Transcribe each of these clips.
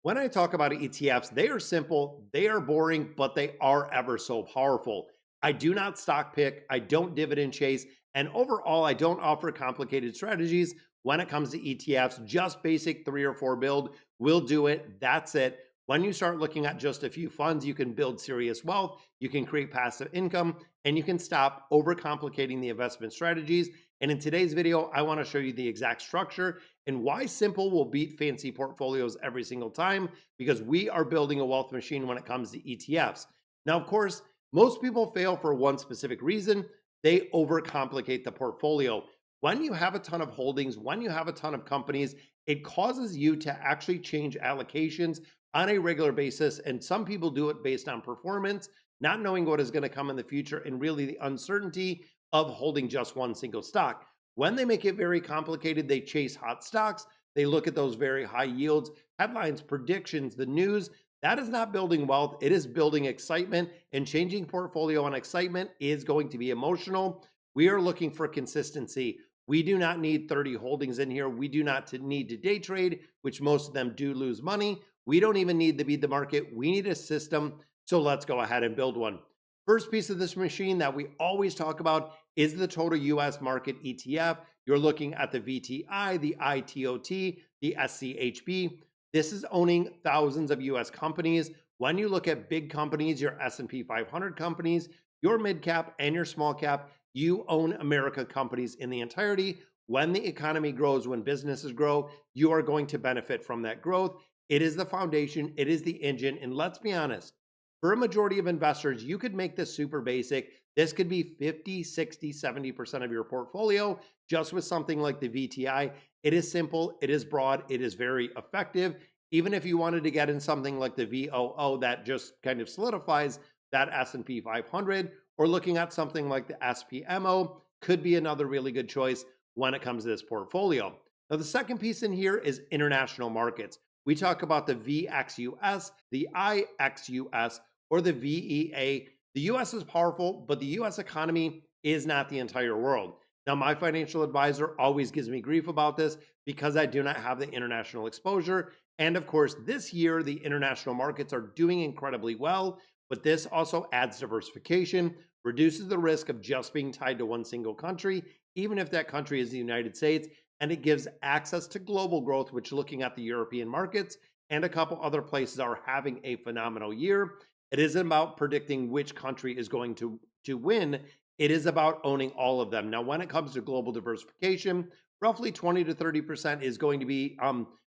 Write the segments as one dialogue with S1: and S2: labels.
S1: When I talk about ETFs, they are simple, they are boring, but they are ever so powerful. I do not stock pick, I don't dividend chase, and overall, I don't offer complicated strategies when it comes to ETFs. Just basic 3 or 4 build will do it. That's it. When you start looking at just a few funds, you can build serious wealth, you can create passive income, and you can stop overcomplicating the investment strategies. And in today's video, I want to show you the exact structure and why simple will beat fancy portfolios every single time, because we are building a wealth machine when it comes to ETFs. Now, of course, most people fail for one specific reason: they overcomplicate the portfolio. When you have a ton of holdings, when you have a ton of companies, it causes you to actually change allocations on a regular basis. And some people do it based on performance, not knowing what is going to come in the future, and really the uncertainty of holding just one single stock. When they make it very complicated, they chase hot stocks. They look at those very high yields, headlines, predictions, the news. That is not building wealth. It is building excitement, and changing portfolio on excitement is going to be emotional. We are looking for consistency. We do not need 30 holdings in here. We do not need to day trade, which most of them do lose money. We don't even need to beat the market. We need a system. So let's go ahead and build one. First piece of this machine that we always talk about is the total US market ETF. You're looking at the VTI, the ITOT, the SCHB. This is owning thousands of US companies. When you look at big companies, your S&P 500 companies, your mid cap and your small cap, you own America companies in the entirety. When the economy grows, when businesses grow, you are going to benefit from that growth. It is the foundation, it is the engine. And let's be honest, for a majority of investors, you could make this super basic. This could be 50, 60, 70% of your portfolio just with something like the VTI. It is simple, it is broad, it is very effective. Even if you wanted to get in something like the VOO that just kind of solidifies that S&P 500, or looking at something like the SPMO could be another really good choice when it comes to this portfolio. Now, the second piece in here is international markets. We talk about the VXUS, the IXUS, or the VEA. The US is powerful, but the US economy is not the entire world. Now, my financial advisor always gives me grief about this because I do not have the international exposure. And of course, this year, the international markets are doing incredibly well, but this also adds diversification, reduces the risk of just being tied to one single country, even if that country is the United States, and it gives access to global growth, which, looking at the European markets and a couple other places, are having a phenomenal year. It isn't about predicting which country is going to win. It is about owning all of them. Now, when it comes to global diversification, roughly 20 to 30% is going to be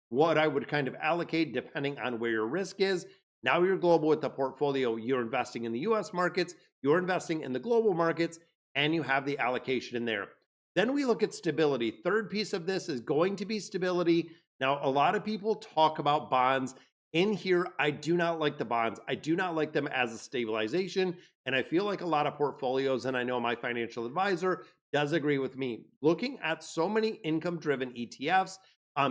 S1: what I would kind of allocate depending on where your risk is. Now you're global with the portfolio. You're investing in the US markets, you're investing in the global markets, and you have the allocation in there. Then we look at stability. Third piece of this is going to be stability. Now, a lot of people talk about bonds. In here, I do not like the bonds. I do not like them as a stabilization. And I feel like a lot of portfolios, and I know my financial advisor does agree with me, looking at so many income-driven ETFs,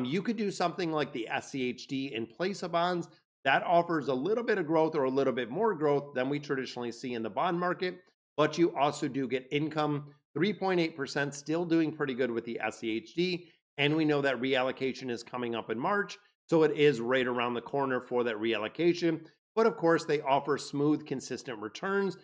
S1: you could do something like the SCHD in place of bonds. That offers a little bit of growth, or a little bit more growth than we traditionally see in the bond market. But you also do get income, 3.8%, still doing pretty good with the SCHD. And we know that reallocation is coming up in March. So it is right around the corner for that reallocation. But of course, they offer smooth, consistent returns,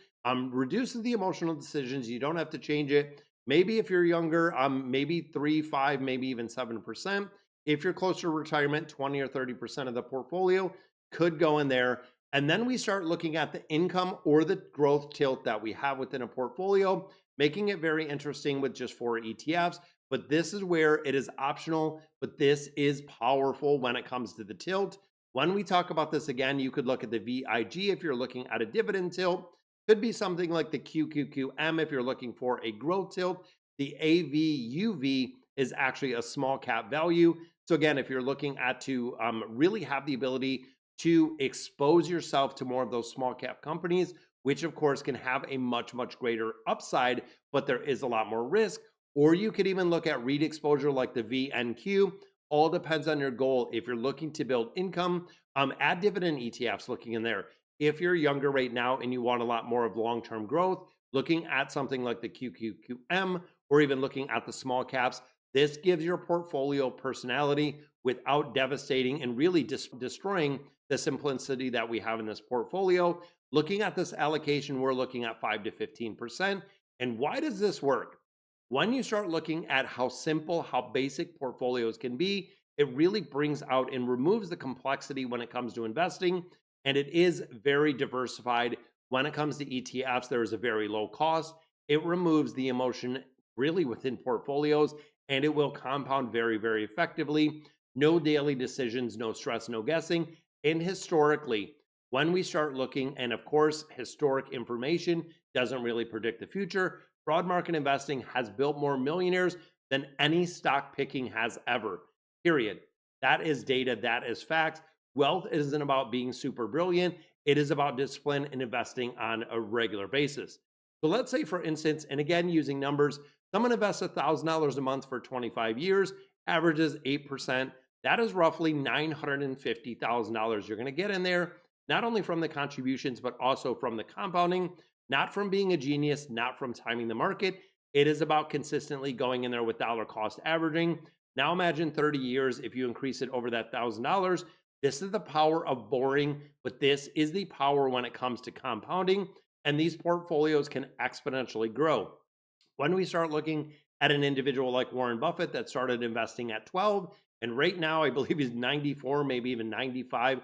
S1: reduces the emotional decisions. You don't have to change it. Maybe if you're younger, maybe 3, 5, maybe even 7%. If you're closer to retirement, 20 or 30% of the portfolio could go in there. And then we start looking at the income or the growth tilt that we have within a portfolio, making it very interesting with just 4 ETFs. But this is where it is optional, but this is powerful when it comes to the tilt. When we talk about this again, you could look at the VIG if you're looking at a dividend tilt. Could be something like the QQQM if you're looking for a growth tilt. The AVUV is actually a small cap value. So again, if you're looking at to really have the ability to expose yourself to more of those small cap companies, which of course can have a much, much greater upside, but there is a lot more risk. Or you could even look at REIT exposure like the VNQ. All depends on your goal. If you're looking to build income, add dividend ETFs looking in there. If you're younger right now and you want a lot more of long-term growth, looking at something like the QQQM, or even looking at the small caps, This gives your portfolio personality without devastating and really destroying the simplicity that we have in this portfolio. Looking at this allocation, we're looking at 5 to 15%. And why does this work? When you start looking at how simple, how basic portfolios can be, it really brings out and removes the complexity when it comes to investing. And it is very diversified. When it comes to ETFs, there is a very low cost. It removes the emotion really within portfolios, and it will compound very, very effectively. No daily decisions, no stress, no guessing. And historically, when we start looking, and of course, historic information doesn't really predict the future, broad market investing has built more millionaires than any stock picking has ever. Period. That is data, that is facts. Wealth isn't about being super brilliant, it is about discipline and investing on a regular basis. So let's say, for instance, and again, using numbers, someone invests $1,000 a month for 25 years, averages 8%. That is roughly $950,000 you're going to get in there, not only from the contributions, but also from the compounding, not from being a genius, not from timing the market. It is about consistently going in there with dollar cost averaging. Now imagine 30 years if you increase it over that $1,000. This is the power of boring, but this is the power when it comes to compounding, and these portfolios can exponentially grow. When we start looking at an individual like Warren Buffett that started investing at 12, and right now I believe he's 94, maybe even 95.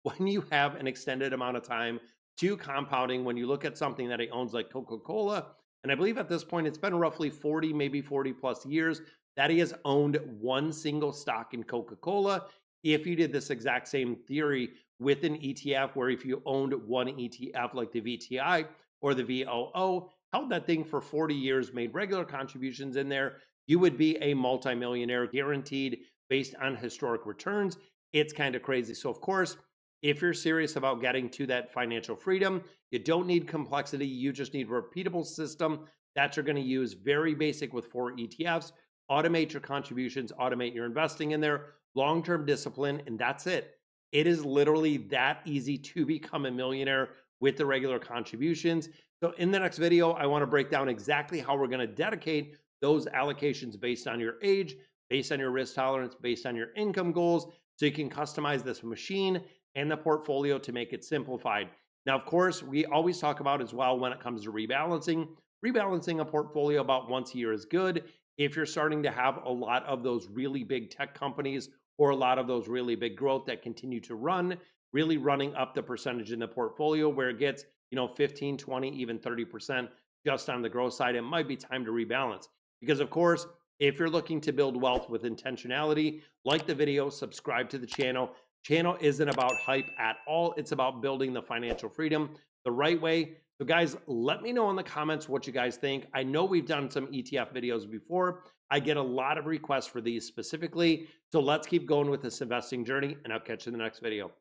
S1: When you have an extended amount of time to compounding, when you look at something that he owns like Coca-Cola, and I believe at this point it's been roughly 40, maybe 40 plus years that he has owned one single stock in Coca-Cola. If you did this exact same theory with an ETF, where if you owned one ETF like the VTI or the VOO, held that thing for 40 years, made regular contributions in there, you would be a multimillionaire guaranteed based on historic returns. It's kind of crazy. So of course, if you're serious about getting to that financial freedom, you don't need complexity. You just need a repeatable system that you're going to use. Very basic with 4 ETFs. Automate your contributions, automate your investing in there, long-term discipline, and that's it. It is literally that easy to become a millionaire with the regular contributions. So in the next video, I want to break down exactly how we're going to dedicate those allocations based on your age, based on your risk tolerance, based on your income goals, so you can customize this machine and the portfolio to make it simplified. Now, of course, we always talk about as well when it comes to rebalancing. Rebalancing a portfolio about once a year is good. If you're starting to have a lot of those really big tech companies or a lot of those really big growth that continue to run, really running up the percentage in the portfolio where it gets, 15, 20, even 30% just on the growth side, it might be time to rebalance. Because of course, if you're looking to build wealth with intentionality, like the video, subscribe to the channel. Channel isn't about hype at all. It's about building the financial freedom the right way. So guys, let me know in the comments what you guys think. I know we've done some ETF videos before. I get a lot of requests for these specifically. So let's keep going with this investing journey, and I'll catch you in the next video.